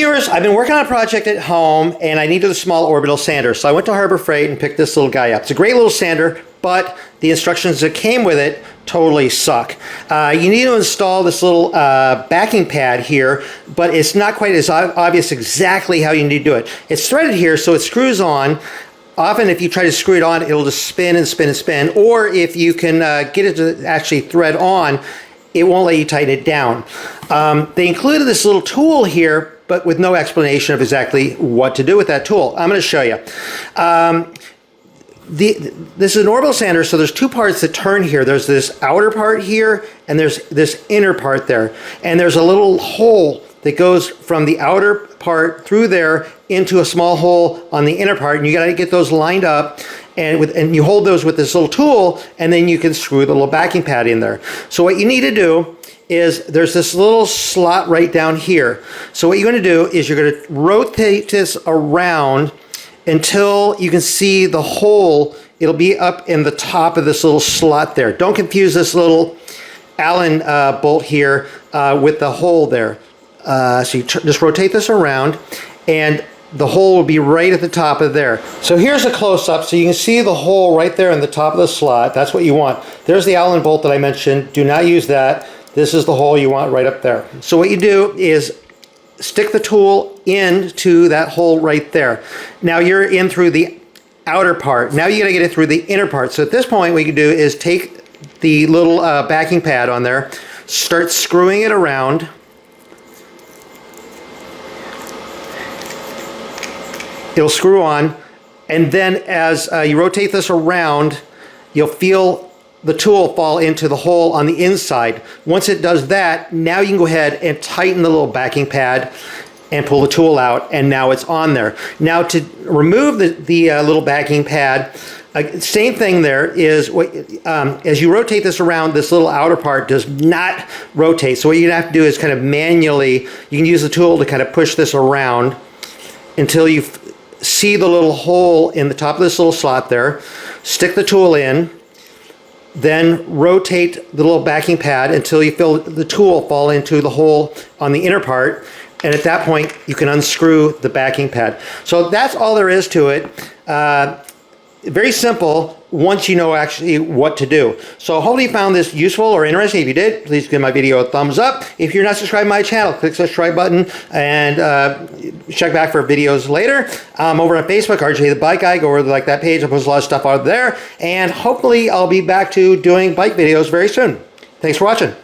viewers, I've been working on a project at home and I needed a small orbital sander. So I went to Harbor Freight and picked this little guy up. It's a great little sander, but the instructions that came with it totally suck. You need to install this little backing pad here, but it's not quite as obvious exactly how you need to do it. It's threaded here, so it screws on. Often if you try to screw it on, it'll just spin and spin and spin. Or if you can get it to actually thread on, it won't let you tighten it down. They included this little tool here, but with no explanation of exactly what to do with that tool. I'm going to show you. This is an orbital sander, so there's two parts that turn here. There's this outer part here, and there's this inner part there. And there's a little hole that goes from the outer part through there into a small hole on the inner part, and you got to get those lined up. And you hold those with this little tool, and then you can screw the little backing pad in there. So what you need to do is there's this little slot right down here. So what you're going to do is you're going to rotate this around until you can see the hole. It'll be up in the top of this little slot there. Don't confuse this little Allen bolt here with the hole there. So you just rotate this around, and the hole will be right at the top of there. So here's a close-up, so you can see the hole right there in the top of the slot. That's what you want. There's the Allen bolt that I mentioned. Do not use that. This is the hole you want right up there. So what you do is stick the tool into that hole right there. Now you're in through the outer part. Now you gotta get it through the inner part. So at this point, what you can do is take the little backing pad on there, start screwing it around. It'll screw on, and then as you rotate this around, you'll feel the tool fall into the hole on the inside. Once it does that, now you can go ahead and tighten the little backing pad and pull the tool out, and now it's on there. Now to remove the little backing pad, same thing there is, as you rotate this around, this little outer part does not rotate. So what you're gonna have to do is kind of manually, you can use the tool to kind of push this around until you see the little hole in the top of this little slot there. Stick the tool in, then rotate the little backing pad until you feel the tool fall into the hole on the inner part, and at that point you can unscrew the backing pad. So that's all there is to it. Very simple once you know actually what to do. So hopefully you found this useful or interesting. If you did, please give my video a thumbs up. If you're not subscribed to my channel, click the subscribe button and check back for videos later. Over on Facebook, RJ the Bike Guy, go over to like that page. I post a lot of stuff out there, and hopefully I'll be back to doing bike videos very soon. Thanks for watching.